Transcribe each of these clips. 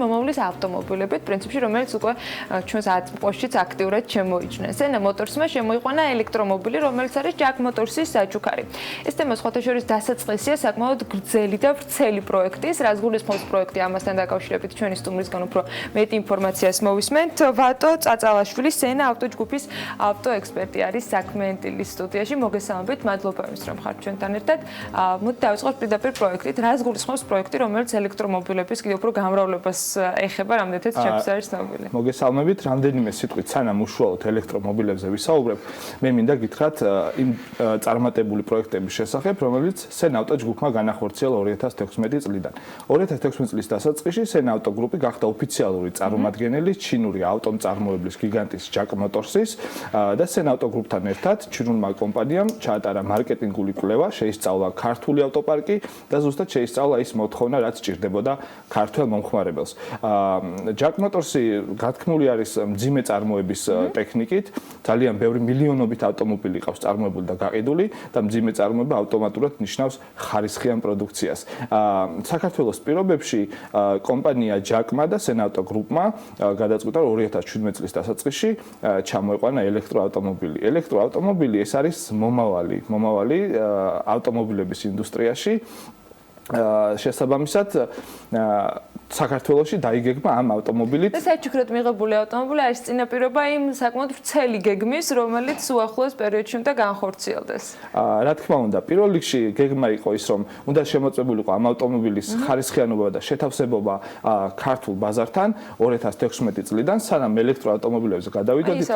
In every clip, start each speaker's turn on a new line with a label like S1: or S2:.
S1: მომავლის ავტომობილებით, პრინციპში, რომელიც უკვე ჩვენს ატმოსფეროშიც აქტიურად შემოიჭრა. Sena Motorsმა შემოიყვანა ელექტრომობილი, რომელიც არის Jack Motors-ის საჩუქარი. ეს თემა სხვათა შორის დასაწყისია საკმაოდ გრძელი და ვრცელი პროექტის, რაც გულისხმობს პროექტი ამასთან დაკავშირებით ჩვენი სტუმრისგან უფრო მეტი ინფორმაციას მოვისმენთ. ვატო წაწალაშვილი Sena ავტოჯგუფის ავტოექსპერტი არის საქმეენტილის სტუდიაში. მოგესალმებით, მადლობა იმის რომ ხართ ჩვენთან ერთად. მოდი დავიწყოთ პირდაპირ პროექტით. რას გულისხმობს პროექტი, რომელიც ელექტრომობილების კიდევ უფრო გამრავლებას ეხება, რამდენადაც ჩემს არის ცნობილი.
S2: მოგესალმებით, რამდენიმე სიტყვით სანამ უშუალოდ ელექტრომობილებზე ვისაუბრებ, მე მინდა გითხრათ იმ წარმატებული პროექტების შესახებ, რომელიც Sena ავტოჯგუფმა განახორციელა 2016 წლიდან. 2016 წლის დასაწყისში Sena ავტოგრუპი გახდა ოფიციალური წარმომადგენელი ჩინური ავტომწარმოებლის გიგანტის Jack Motors-ის და Sena ავტოგრუპთან ერთად ჩინურმა კომპანიამ ჩაატარა მარკეტინგული კვლევა, შეისწავლა ქართული ავტოპარკი და ზუსტად შეისწავლა ის მოთხოვნა, რაც ჭირდებოდა ქართველ მომხმარებელს. Jack Motors-ი გათქმული არის მძიმე წარმოების ტექნიკით, ძალიან ბევრი მილიონობით ავტომობილი ყავს წარმოებული და გაყიდული და მძიმე წარმოება ავტომატურად ნიშნავს ხარისხიან პროდუქციას. საქართველოს პირობებში კომპანია Jack-მა და Sena ავტოგრუპმა გადაწყვიტა 2017 წლის დასაწყისში ჩამოიყვანა ელექტროავტომობილი. ელექტროავტომობილი ეს არის მომავალი ავტომობილების ინდუსტრიაში. შესაბამისად საქართველოში დაიგეგმა ამ ავტომობილით.
S1: საჩუქრად მიღებული ავტომობილი არის წინაპირობა იმ საკმაოდ ვრცელი გეგმის, რომელიც უახლოეს პერიოდში უნდა განხორციელდეს.
S2: რა თქმა უნდა, პირველ რიგში გეგმა იყო ის, რომ უნდა შემოწმებულიყო ამ ავტომობილის ხარისხიანობა და შეთავსებობა ქართულ ბაზართან 2016 წლიდან, სანამ ელექტროავტომობილებზე გადავიდოდით.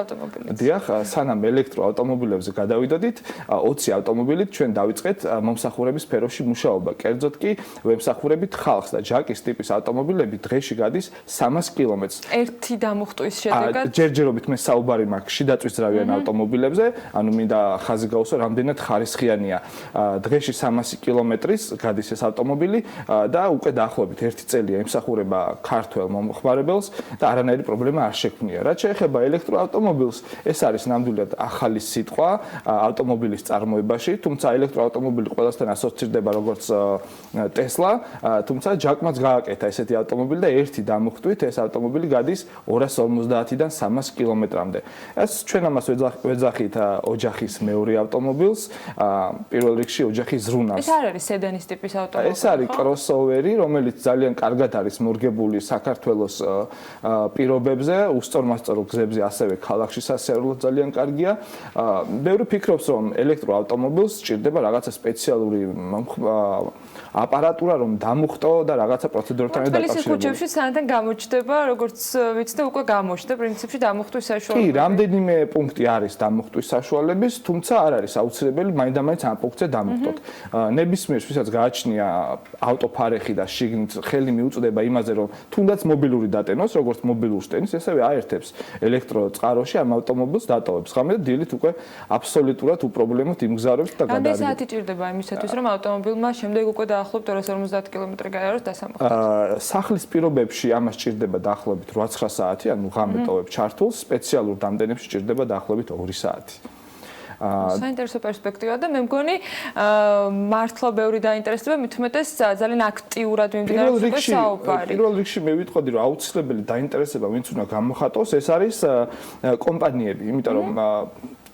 S2: დიახ, სანამ ელექტროავტომობილებზე გადავიდოდით, 20 ავტომობილით ჩვენ დავიწყეთ მომსახურების სფეროში მუშაობა. კერძოდ კი ვემსახურებით ხალხს და Jack-ის ტიპის ავტომობილები დღეში გადის 300 კილომეტრს.
S1: ერთი დამუხტვის შედეგად
S2: ჯერჯერობით მე საუბარი მაქვს შიდაწვისძრავიან ავტომობილებზე, ანუ მინდა ხაზი გავუსვა, რამდენად ხარისხიანია. დღეში 300 კილომეტრის გადის ეს ავტომობილი და უკვე დაახლოებით 1 წელია ემსახურება ქართველ მომხმარებელს და არანაირი პრობლემა არ შექმნია. რაც შეეხება ელექტროავტომობილს, ეს არის ნამდვილად ახალი სიტყვა ავტომობილის წარმოებაში, თუმცა ელექტროავტომობილი ყველასთან ასოცირდება როგორც Tesla, თუმცა Jack-მაც გააკეთა ესეთი ავტომობილი და ერთი დამუხტვით ეს ავტომობილი გადის 250-დან 300 კილომეტრამდე. ეს ჩვენ ამას ვეძახით ოჯახის მეორე ავტომობილს, პირველ რიგში ოჯახის ზრუნავს.
S1: ეს არ არის სედანის ტიპის ავტომობილი.
S2: ეს არის crossover-ი, რომელიც ძალიან კარგად არის მორგებული საქართველოს პირობებზე, უსწორმასწორო გზებზე, ასევე ქალაქში სასიარულოდ ძალიან კარგია. ბევრი ფიქრობს, რომ ელექტროავტომობილს სჭირდება რაღაცა სპეციალური აპარატურა, რომ დამუხტო და რაღაცა პროცედურებთან დაკავშირებული.
S1: ქუჩებში სანამ გამოჩნდება, როგორც ვიცით, უკვე გამოჩნდა პრინციპში დამუხტვის საშუალება.
S2: კი, რამდენიმე პუნქტი არის დამუხტვის საშუალების, თუმცა არ არის აუცილებელი მაინდამაინც ამ პუნქტზე დამუხტოთ. ნებისმიერს, ვისაც გააჩნია ავტოფარეხი და შიგნით ხელი მიუწვდება იმაზე, რომ თუნდაც მობილური დატენოს, როგორც მობილურს ტენის, ესევე აერთებს ელექტროწყაროში ამ ავტომობილს დატოვებს. ღამე და დილით უკვე აბსოლუტურად უპრობლემოდ იმგზავრებს და გადაადგილებს.
S1: რამდენი საათი ჭირდება იმისათვის, რომ ავტომობილმა შემდეგ უკვე დაახლოებით 250 კილომეტრი გაიაროს დასამხად?
S2: სახლის პირობებში ამას ჭირდება დაახლოებით 8-9 საათი, ანუ ღამე ტოვებ ჩართულს, სპეციალურ დამდენებში ჭირდება დაახლოებით 2 საათი.
S1: საინტერესო პერსპექტივა და მე მგონი მართლა ბევრი დაინტერესდება, მით უმეტეს ძალიან აქტიურად მიმდინარეობს უკვე საუბარი.
S2: პირველ რიგში მე ვიტყოდი, რომ აუცილებელი დაინტერესება ვინც უნდა გამოხატოს, ეს არის კომპანიები, იმიტომ რომ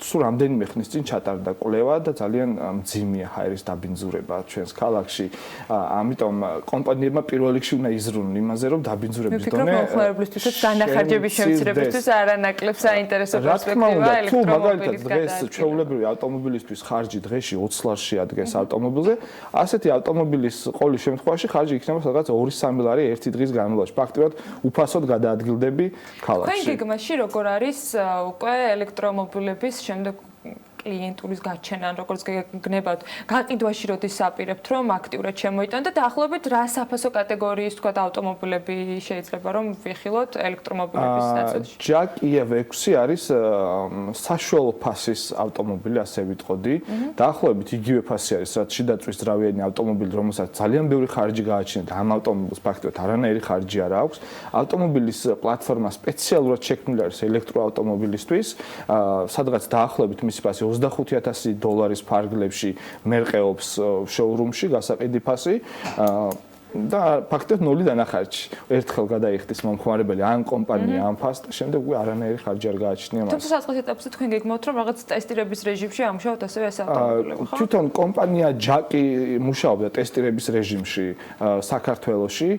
S2: სულ რამდენიმე ხნის წინ ჩატარდა კვლევა და ძალიან მძიმეა ჰაერის დაბინძურება ჩვენს ქალაქში. ამიტომ კომპანიებმა პირველ რიგში უნდა იზრუნონ იმაზე, რომ დაბინძურების დონე
S1: მომხმარებლისთვისაც განახარჯების შემცირებისთვის არანაკლებ საინტერესო პერსპექტივაა ელექტრომობილის
S2: დღეს ჩვეულებრივი ავტომობილისთვის ხარჯი დღეში 20 ლარში ადგეს ავტომობილზე. ასეთი ავტომობილის ყოველ შემთხვევაში ხარჯი იქნება სადღაც 2-3 ლარი ერთი დღის განმავლობაში. ფაქტობრივად უფასოდ გადაადგილდები ქალაქში.
S1: თქვენ გეგმაში როგორ არის უკვე ელექტრომობილების შემდეგ კლიენტურის გაჩენა, როგორც გნებავთ, გაყიდვაში როდის აპირებთ, რომ აქტიურად შემოიტანოთ და დაახლოებით რა საფასო კატეგორიის თქვა ავტომობილები შეიძლება რომ ვიხილოთ ელექტრომობილების ნაწილში?
S2: Jack EV6 არის საშუალო ფასის ავტომობილი, ასე ვიტყოდი. დაახლოებით იგივე ფასი არის, რაც შიდაწვისძრავიანი ავტომობილი, რომელსაც ძალიან ბევრი ხარჯი გააჩნია და ამ ავტომობილს ფაქტობრივად არანაირი ხარჯი არ აქვს. ავტომობილის პლატფორმა სპეციალურად შექმნილი არის ელექტროავტომობილისთვის, სადღაც დაახლოებით მისი ფასი $25,000 ფარგლებში მერყეობს შოურუმში გასაყიდი ფასი. და ფაქტობრივად ნული დანახარჯი. ერთხელ გადაიხდის მომხმარებელი ან კომპანია, ან ფასტა, შემდეგ უკვე არანაირი ხარჯი არ გააჩნია მას.
S1: თუმცა საწყის ეტაპზე თქვენ გეგმავთ, რომ რაღაც ტესტირების რეჟიმში ამუშავოთ ასევე ეს ავტომობილები, ხო?
S2: თვითონ კომპანია ჯაკი მუშაობდა ტესტირების რეჟიმში საქართველოში.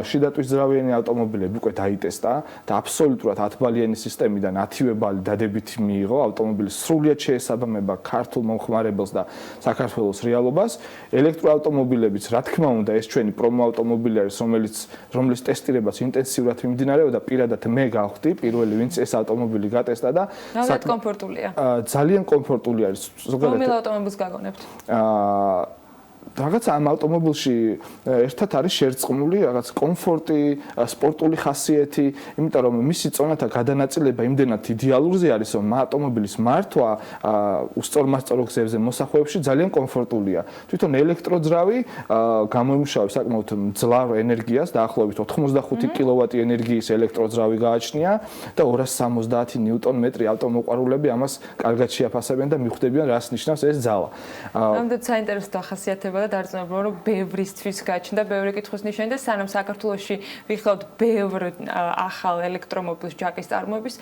S2: შიდატვის ძრავიანი ავტომობილები უკვე დაიტესტა და აბსოლუტურად 10 ბალიანი სისტემიდან 10 ბალი დადებითი მიიღო. ავტომობილი სრულიად შეესაბამება ქართულ მომხმარებელს და საქართველოს რეალობას. ელექტროავტომობილებიც, რა თქმა უნდა, ეს ჩვენი ავტომობილი არის, რომლის ტესტირებაც ინტენსიურად მიმდინარეობდა. პირადად მე გავხდი პირველი, ვინც ეს ავტომობილი გატესტა და
S1: ნამდვილად კომფორტულია.
S2: ძალიან კომფორტული არის.
S1: რომელ ავტომობილს გაგონებთ?
S2: რაღაც ამ ავტომობილში ერთად არის შერწყმული რაღაც კომფორტი, სპორტული ხასიათი, იმიტომ რომ მისი წონათა გადანაწილება იმდენად იდეალურზე არის, რომ ავტომობილის მართვა უსწორმასწორო გზებზე მოსახვეებში ძალიან კომფორტულია. თვითონ ელექტროძრავი გამოიმუშავებს საკმაოდ მძლავრ ენერგიას, დაახლოებით 85 კილოვატი ენერგიის ელექტროძრავი გააჩნია და 270 ნიუტონ-მეტრი ავტომოყვარულები ამას კარგად შეაფასებენ და მიხვდებიან, რას ნიშნავს ეს ძალა.
S1: ნამდვილად საინტერესო ახასიათება და დარწმუნებული რომ ბევრისთვის გაჩნდა ბევრი კითხვის ნიშანი და სანამ საქართველოში ვიხილავთ ბევრ ახალ ელექტრომობილს ჯაკის წარმოების,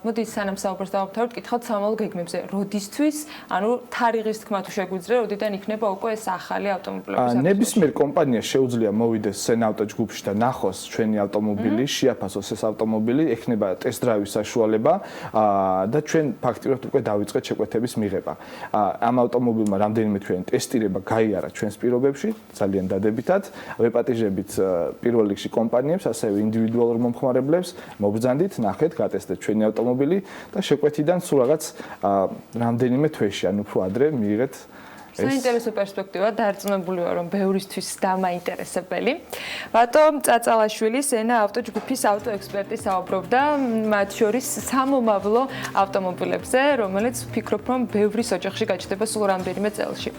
S1: მოდი სანამ საუბარს დავამთავრებთ, კითხავთ სამომავლო გეგმებზე. როდისთვის, ანუ თარიღის თქმა თუ შეგვიძლია, როდიდან იქნება უკვე ეს ახალი ავტომობილების
S2: ნებისმიერ კომპანიას შეუძლია მოვიდეს სენავტო ჯგუფში და ნახოს ჩვენი ავტომობილი, შეაფასოს ეს ავტომობილი, ექნება ტესტ-დრაივის საშუალება და ჩვენ ფაქტიურად უკვე დავიწყეთ შეკვეთების მიღება. ამ ავტომობილმა რამდენიმე თვიანი ტესტირება გაიარა ჩვენს პირობებში, ძალიან დადებითად. ვეპატიჟებით პირველ რიგში კომპანიებს, ასევე ინდივიდუალურ მომხმარებლებს, მობრძანდით, ნახეთ, გატესტეთ ჩვენი ავტომობილი და შეკვეთიდან სულ რაღაც რამდენიმე თვეში, ანუ უფრო ადრე მიიღეთ
S1: საინტერესო პერსპექტივა, დარწმუნებული ვარ, რომ ბევრისთვის დამაინტერესებელი. ბატონ წაწალაშვილი, სენა ავტოჯგუფის ავტოექსპერტი საუბრობდა მათ შორის სამომავლო ავტომობილებზე, რომელიც ვფიქრობ, რომ ბევრის ოჯახში გაჩნდება სულ რამდენიმე წელში.